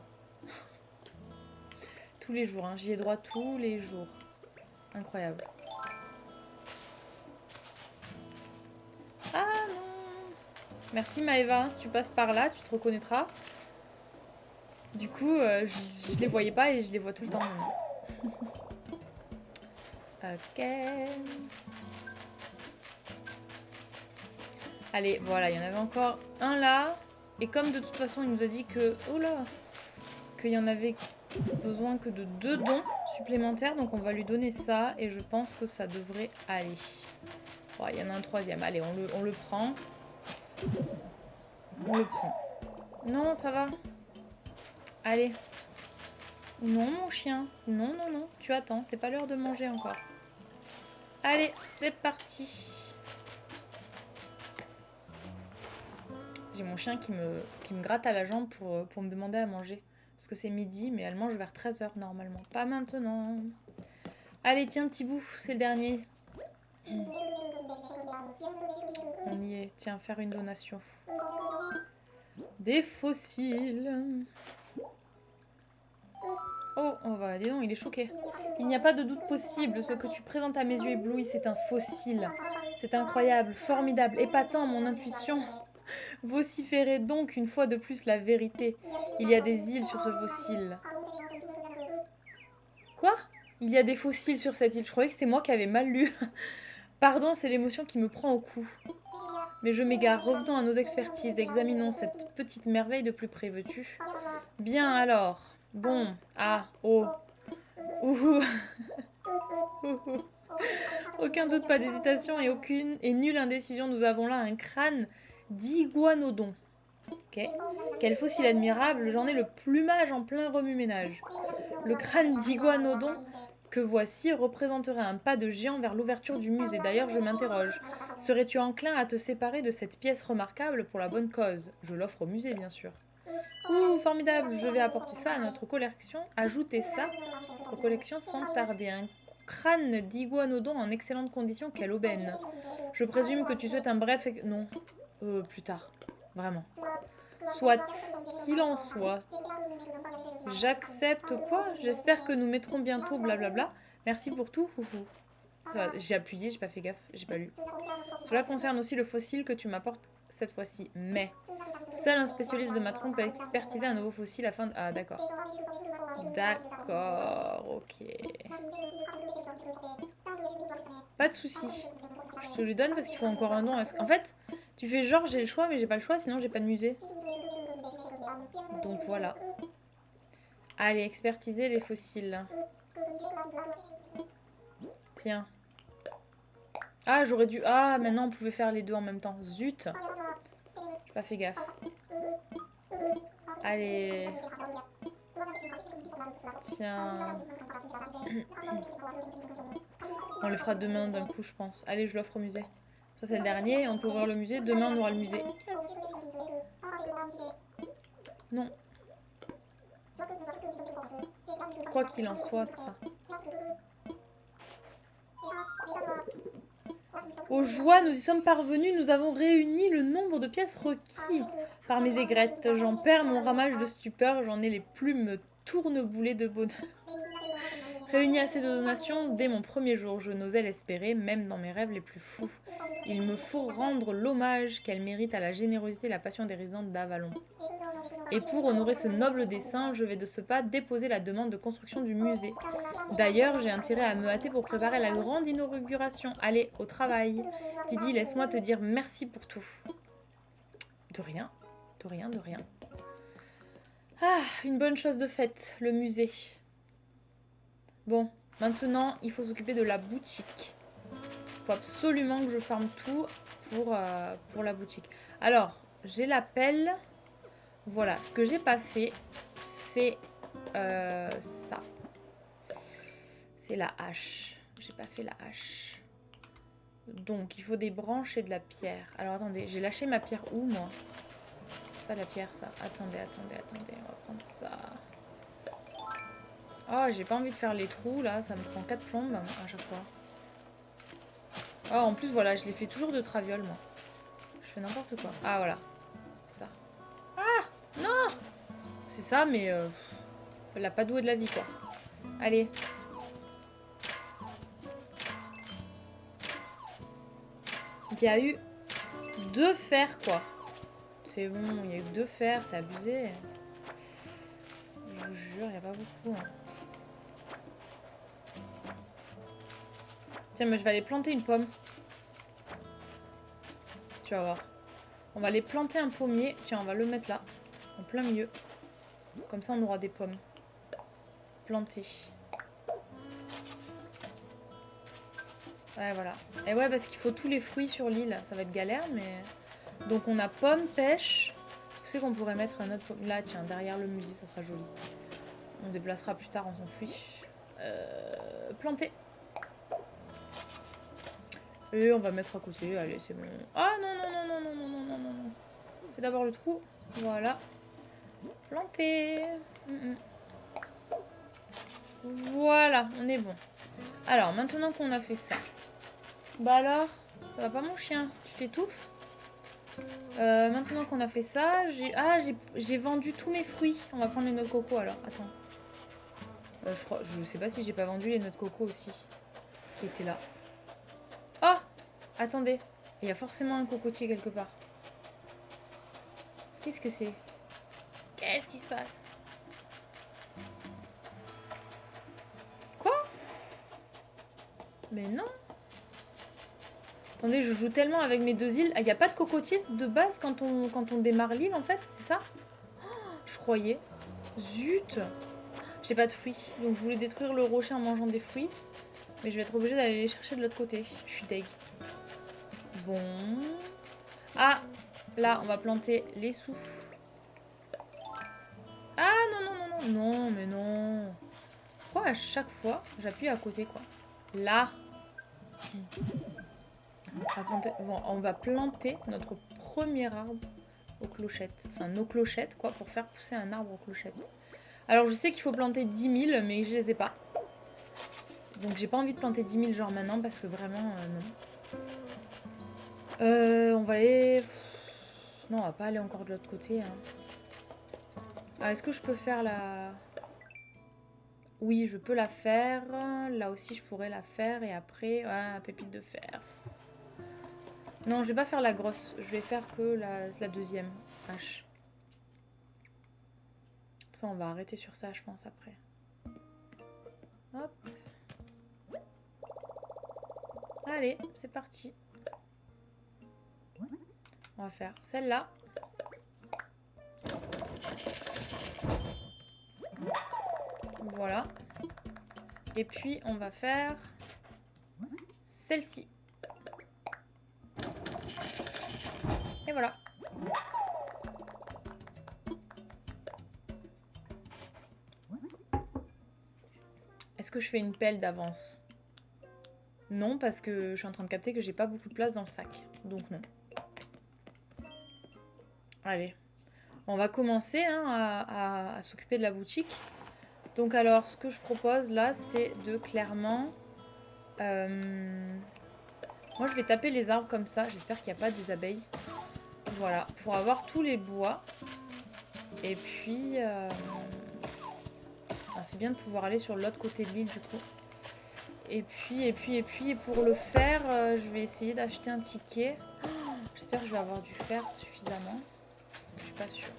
Tous les jours, hein. J'y ai droit tous les jours. Incroyable. Ah non! Merci Maëva, si tu passes par là, tu te reconnaîtras. Du coup, je les voyais pas et je les vois tout le temps maintenant. Ok. Allez, voilà, il y en avait encore un là. Et comme de toute façon, il nous a dit que... Oh là, qu'il y en avait besoin que de 2 dons supplémentaires. Donc on va lui donner ça. Et je pense que ça devrait aller. Bon, il y en a un troisième. Allez, on le prend. On le prend. Non, ça va. Allez. Non, mon chien. Non, non, non. Tu attends. C'est pas l'heure de manger encore. Allez, c'est parti. J'ai mon chien qui me gratte à la jambe pour me demander à manger. Parce que c'est midi, mais elle mange vers 13h normalement. Pas maintenant. Allez, tiens, Thibou, c'est le dernier. On y est. Tiens, faire une donation. Des fossiles. Oh, dis donc, il est choqué. Il n'y a pas de doute possible. Ce que tu présentes à mes yeux éblouis, c'est un fossile. C'est incroyable, formidable, épatant, mon intuition. Vociférez donc une fois de plus la vérité. Il y a des îles sur ce fossile. Quoi? Il y a des fossiles sur cette île. Je croyais que c'était moi qui avais mal lu. Pardon, c'est l'émotion qui me prend au cou. Mais je m'égare. Revenons à nos expertises. Examinons cette petite merveille de plus près, veux-tu? Bien alors. Bon. Ah. Oh. Ouhou. Ouhou. Aucun doute, pas d'hésitation et nulle indécision. Nous avons là un crâne d'iguanodon. Ok. Quel fossile admirable, j'en ai le plumage en plein remue-ménage. Le crâne d'iguanodon que voici représenterait un pas de géant vers l'ouverture du musée. D'ailleurs, je m'interroge. Serais-tu enclin à te séparer de cette pièce remarquable pour la bonne cause? Je l'offre au musée, bien sûr. Ouh, formidable, je vais apporter ça à notre collection. Ajouter ça à notre collection sans tarder. Un crâne d'iguanodon en excellente condition, quelle aubaine. Je présume que tu souhaites un bref... Non, plus tard. Vraiment. Soit, qu'il en soit. J'accepte quoi? J'espère que nous mettrons bientôt blablabla. Merci pour tout. Ça va, j'ai appuyé, j'ai pas fait gaffe, j'ai pas lu. Cela concerne aussi le fossile que tu m'apportes cette fois-ci. Mais seul un spécialiste de ma trompe peut expertiser un nouveau fossile afin de... Ah, d'accord. D'accord, ok. Pas de souci. Je te le donne parce qu'il faut encore un don. En fait, tu fais genre j'ai le choix, mais j'ai pas le choix, sinon j'ai pas de musée. Donc voilà. Allez, expertiser les fossiles. Tiens. Ah, j'aurais dû... Ah, maintenant on pouvait faire les deux en même temps. Zut. J'ai pas fait gaffe. Allez. Tiens. On le fera demain d'un coup, je pense. Allez, je l'offre au musée. Ça, c'est le dernier. On peut ouvrir le musée. Demain, on aura le musée. Yes. Non. Quoi qu'il en soit, ça. Aux joies, nous y sommes parvenus. Nous avons réuni le nombre de pièces requis par mes aigrettes. J'en perds mon ramage de stupeur. J'en ai les plumes tourneboulées de bonheur. Réunis assez de donations dès mon premier jour, je n'osais l'espérer, même dans mes rêves les plus fous. Il me faut rendre l'hommage qu'elle mérite à la générosité et la passion des résidents d'Avalon. Et pour honorer ce noble dessein, je vais de ce pas déposer la demande de construction du musée. D'ailleurs, j'ai intérêt à me hâter pour préparer la grande inauguration. Allez, au travail. Didi, laisse-moi te dire merci pour tout. De rien, de rien, de rien. Ah, une bonne chose de faite, le musée. Bon, maintenant, il faut s'occuper de la boutique. Il faut absolument que je farme tout pour la boutique. Alors, j'ai la pelle. Voilà, ce que j'ai pas fait, c'est ça. C'est la hache. J'ai pas fait la hache. Donc, il faut des branches et de la pierre. Alors, attendez, j'ai lâché ma pierre où, moi? C'est pas la pierre, ça. Attendez. On va prendre ça. Oh, j'ai pas envie de faire les trous, là. Ça me prend 4 plombes à chaque fois. Oh, en plus, voilà, je les fais toujours de traviole, moi. Je fais n'importe quoi. Ah, voilà. C'est ça. Ah, non! C'est ça, mais... elle a pas doué de la vie, quoi. Allez. Il y a eu 2 fers, quoi. C'est bon, il y a eu que 2 fers, c'est abusé. Je vous jure, il n'y a pas beaucoup. Hein. Tiens, mais je vais aller planter une pomme. Tu vas voir. On va aller planter un pommier. Tiens, on va le mettre là, en plein milieu. Comme ça, on aura des pommes plantées. Ouais, voilà. Et ouais, parce qu'il faut tous les fruits sur l'île. Ça va être galère, mais... Donc, on a pomme, pêche. Tu sais qu'on pourrait mettre un autre pomme... Là, tiens, derrière le musée, ça sera joli. On déplacera plus tard, on s'en fiche. Planter. Et on va mettre à côté. Allez, c'est bon. Ah non, non, non, non, non, non, non, non, non, non. Fais d'abord le trou. Voilà. Planter. Voilà, on est bon. Alors, maintenant qu'on a fait ça. Bah alors, ça va pas mon chien? Tu t'étouffes? Maintenant qu'on a fait ça, j'ai vendu tous mes fruits. On va prendre les noix de coco alors. Attends. Je sais pas si j'ai pas vendu les noix de coco aussi. Qui étaient là. Oh! Attendez. Il y a forcément un cocotier quelque part. Qu'est-ce que c'est? Qu'est-ce qui se passe? Quoi? Mais non. Attendez, je joue tellement avec mes 2 îles. Il n'y a pas de cocotier de base quand on démarre l'île, en fait, c'est ça? Oh, je croyais. Zut! J'ai pas de fruits. Donc je voulais détruire le rocher en mangeant des fruits. Mais je vais être obligée d'aller les chercher de l'autre côté. Je suis deg. Bon. Ah! Là, on va planter les souffles. Ah non, non, non, non. Non, mais non. Pourquoi à chaque fois, j'appuie à côté, quoi? Là. Bon, on va planter notre premier arbre aux clochettes. Enfin, nos clochettes, quoi, pour faire pousser un arbre aux clochettes. Alors, je sais qu'il faut planter 10 000, mais je les ai pas. Donc, j'ai pas envie de planter 10 000 genre maintenant, parce que vraiment, non. On va aller... Non, on va pas aller encore de l'autre côté. Hein. Ah, est-ce que je peux faire la... Oui, je peux la faire. Là aussi, je pourrais la faire. Et après, ah, pépite de fer. Non, je vais pas faire la grosse. Je vais faire que la deuxième hache. Ça, on va arrêter sur ça, je pense, après. Hop. Allez, c'est parti. On va faire celle-là. Voilà. Et puis, on va faire celle-ci. Et voilà. Est-ce que je fais une pelle d'avance? Non, parce que je suis en train de capter que j'ai pas beaucoup de place dans le sac. Donc non. Allez. On va commencer hein, à s'occuper de la boutique. Donc alors, ce que je propose là, c'est de clairement... Moi, je vais taper les arbres comme ça. J'espère qu'il n'y a pas des abeilles. Voilà, pour avoir tous les bois. Et puis... c'est bien de pouvoir aller sur l'autre côté de l'île, du coup. Et puis, pour le faire, je vais essayer d'acheter un ticket. Oh, j'espère que je vais avoir du fer suffisamment. Je suis pas sûre.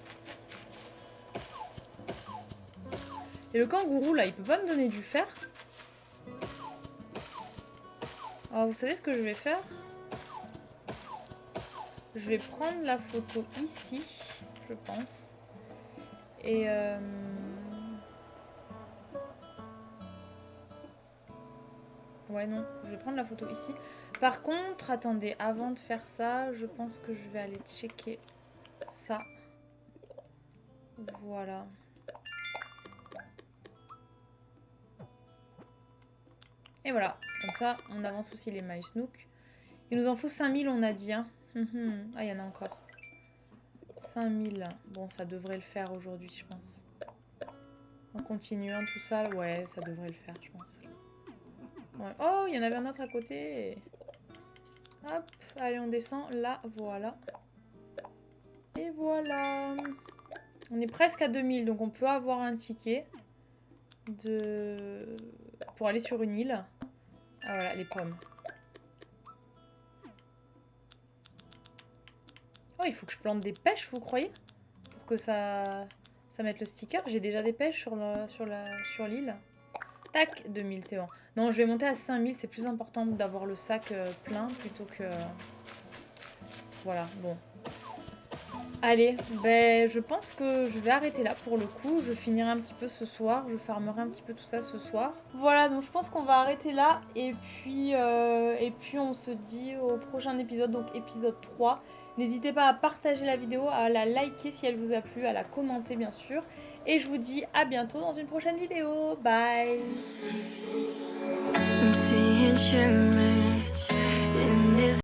Et le kangourou, là, il peut pas me donner du fer? Alors, vous savez ce que je vais faire? Je vais prendre la photo ici, je pense. Et... Ouais, non, je vais prendre la photo ici. Par contre, attendez, avant de faire ça, je pense que je vais aller checker ça. Voilà. Et voilà, comme ça, on avance aussi les maïs nook. Il nous en faut 5000, on a dit. Hein. Ah, il y en a encore. 5000. Bon, ça devrait le faire aujourd'hui, je pense. En continuant tout ça, ouais, ça devrait le faire, je pense. Ouais. Oh, il y en avait un autre à côté. Hop, allez, on descend. Là, voilà. Et voilà. On est presque à 2000, donc on peut avoir un ticket pour aller sur une île. Ah voilà, les pommes. Oh, il faut que je plante des pêches, vous croyez? Pour que ça mette le sticker. J'ai déjà des pêches sur l'île. Tac, 2000, c'est bon. Non, je vais monter à 5000, c'est plus important d'avoir le sac plein plutôt que... Voilà, bon. Allez, ben, je pense que je vais arrêter là pour le coup. Je finirai un petit peu ce soir. Je farmerai un petit peu tout ça ce soir. Voilà, donc je pense qu'on va arrêter là. Et puis on se dit au prochain épisode, donc épisode 3. N'hésitez pas à partager la vidéo, à la liker si elle vous a plu, à la commenter bien sûr. Et je vous dis à bientôt dans une prochaine vidéo. Bye! I'm seeing shimmer